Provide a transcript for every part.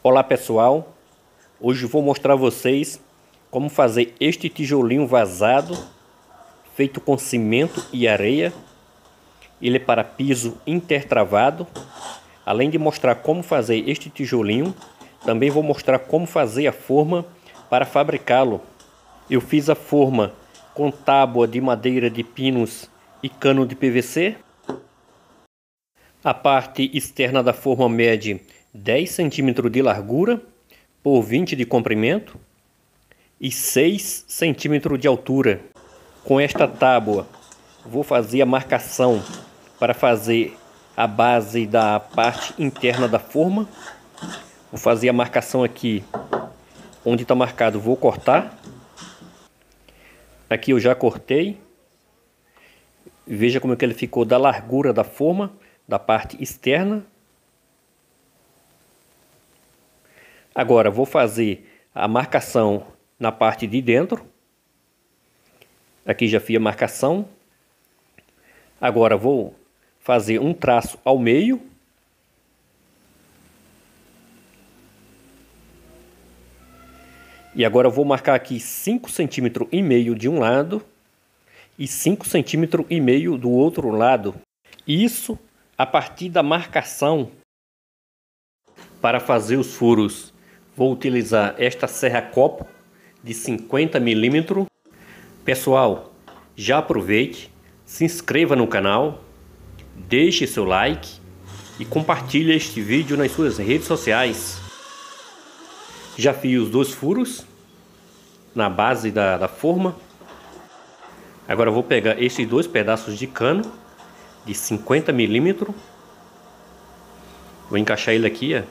Olá pessoal, hoje vou mostrar a vocês como fazer este tijolinho vazado feito com cimento e areia. Ele é para piso intertravado. Além de mostrar como fazer este tijolinho, também vou mostrar como fazer a forma para fabricá-lo. Eu fiz a forma com tábua de madeira de pinos e cano de PVC. A parte externa da forma mede 10 cm de largura por 20 de comprimento e 6 cm de altura. Com esta tábua vou fazer a marcação para fazer a base da parte interna da forma. Vou fazer a marcação aqui onde está marcado, vou cortar. Aqui eu já cortei. Veja como é que ele ficou da largura da forma, da parte externa. Agora vou fazer a marcação na parte de dentro. Aqui já fiz a marcação. Agora vou fazer um traço ao meio. E agora vou marcar aqui 5,5 cm de um lado e 5,5 cm do outro lado. Isso a partir da marcação. Para fazer os furos, vou utilizar esta serra-copo de 50 mm. Pessoal, já aproveite, se inscreva no canal, deixe seu like e compartilhe este vídeo nas suas redes sociais. Já fiz os dois furos na base da forma. Agora eu vou pegar esses dois pedaços de cano de 50 mm. Vou encaixar ele aqui, ó,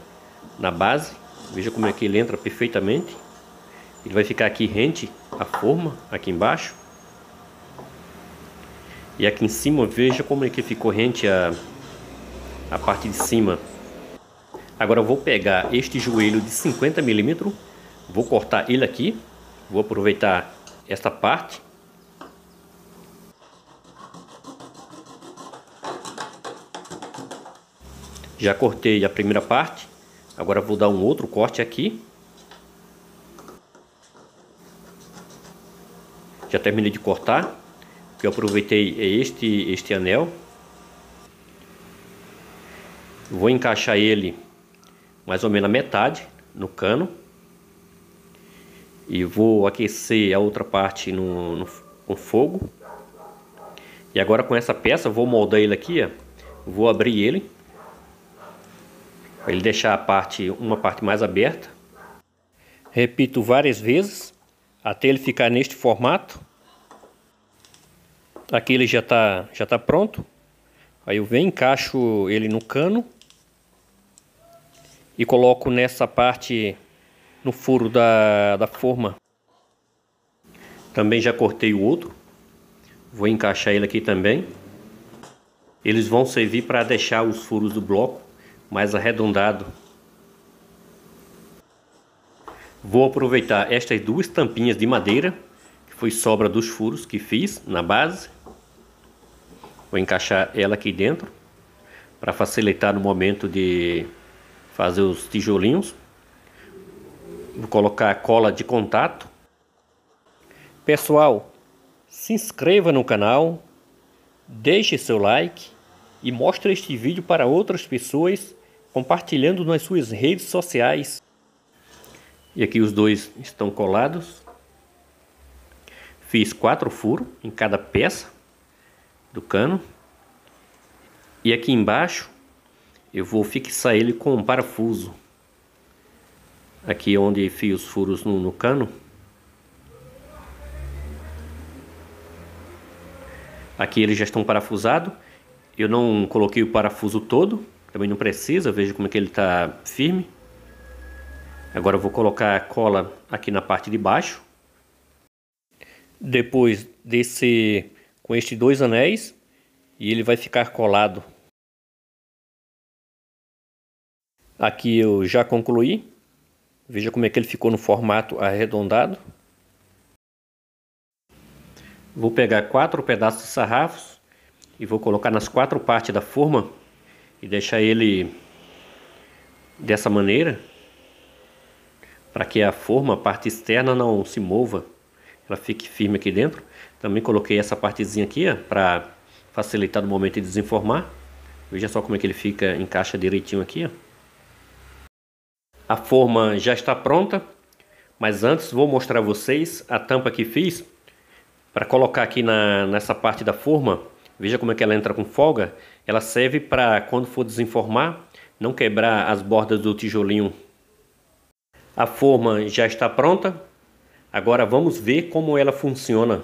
na base. Veja como é que ele entra perfeitamente. Ele vai ficar aqui rente à forma, aqui embaixo. E aqui em cima, veja como é que ficou rente a parte de cima. Agora eu vou pegar este joelho de 50 mm. Vou cortar ele aqui. Vou aproveitar esta parte. Já cortei a primeira parte. Agora vou dar um outro corte aqui. Já terminei de cortar. O que eu aproveitei é este anel. Vou encaixar ele mais ou menos a metade no cano. E vou aquecer a outra parte com fogo. E agora com essa peça vou moldar ele aqui, ó. Vou abrir ele para ele deixar uma parte mais aberta. Repito várias vezes até ele ficar neste formato. Aqui ele já tá pronto. Aí eu venho, encaixo ele no cano e coloco nessa parte, no furo da forma. Também já cortei o outro. Vou encaixar ele aqui também. Eles vão servir para deixar os furos do bloco mais arredondado. Vou aproveitar estas duas tampinhas de madeira, que foi sobra dos furos que fiz na base. Vou encaixar ela aqui dentro, para facilitar no momento de fazer os tijolinhos. Vou colocar cola de contato. Pessoal, se inscreva no canal, deixe seu like e mostre este vídeo para outras pessoas, compartilhando nas suas redes sociais. E aqui os dois estão colados. Fiz 4 furos em cada peça do cano. E aqui embaixo eu vou fixar ele com um parafuso. Aqui onde fiz os furos no cano. Aqui eles já estão parafusados. Eu não coloquei o parafuso todo, também não precisa, veja como é que ele está firme. Agora eu vou colocar a cola aqui na parte de baixo. Depois descer com estes dois anéis e ele vai ficar colado. Aqui eu já concluí. Veja como é que ele ficou no formato arredondado. Vou pegar 4 pedaços de sarrafos e vou colocar nas 4 partes da forma e deixar ele dessa maneira. para que a forma, a parte externa, não se mova, ela fique firme aqui dentro. Também coloquei essa partezinha aqui para facilitar no momento de desenformar. Veja só como é que ele fica, encaixa direitinho aqui, ó. A forma já está pronta, mas antes vou mostrar a vocês a tampa que fiz para colocar aqui nessa parte da forma. Veja como é que ela entra com folga. Ela serve para quando for desenformar, não quebrar as bordas do tijolinho. A forma já está pronta. Agora vamos ver como ela funciona.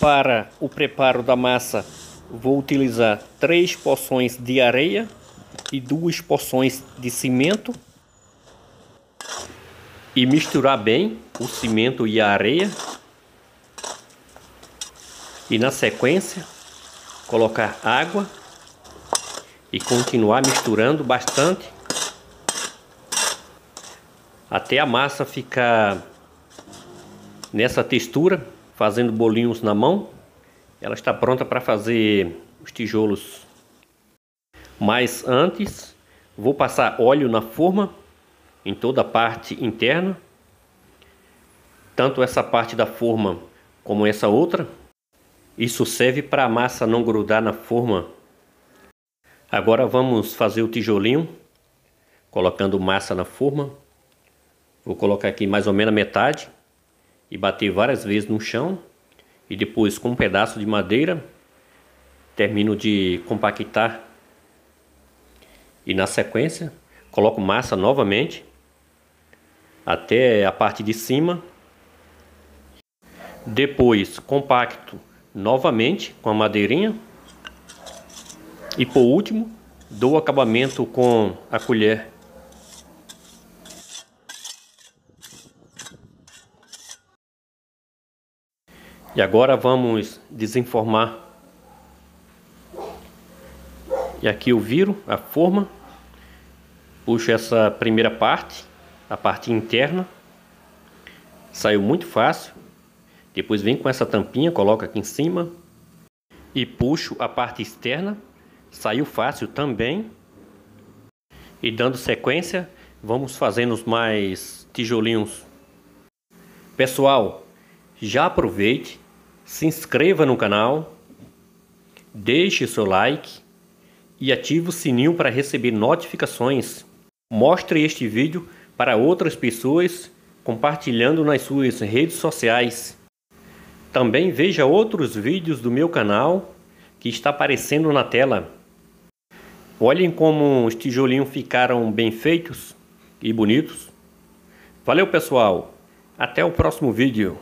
Para o preparo da massa, vou utilizar 3 porções de areia e 2 porções de cimento. E misturar bem o cimento e a areia. E na sequência, colocar água e continuar misturando bastante até a massa ficar nessa textura, fazendo bolinhos na mão. Ela está pronta para fazer os tijolos. Mas antes, vou passar óleo na forma, em toda a parte interna, tanto essa parte da forma como essa outra. Isso serve para a massa não grudar na forma. Agora vamos fazer o tijolinho, colocando massa na forma. Vou colocar aqui mais ou menos a metade e bater várias vezes no chão. E depois com um pedaço de madeira, termino de compactar. E na sequência, coloco massa novamente até a parte de cima. Depois compacto novamente com a madeirinha. E por último, dou acabamento com a colher. E agora vamos desenformar. E aqui eu viro a forma, puxo essa primeira parte, a parte interna, saiu muito fácil. Depois vem com essa tampinha, coloco aqui em cima e puxo a parte externa, saiu fácil também. E dando sequência, vamos fazendo os mais tijolinhos. Pessoal, já aproveite, se inscreva no canal, deixe seu like e ative o sininho para receber notificações. Mostre este vídeo para outras pessoas, compartilhando nas suas redes sociais. Também veja outros vídeos do meu canal que está aparecendo na tela. Olhem como os tijolinhos ficaram bem feitos e bonitos. Valeu, pessoal! Até o próximo vídeo.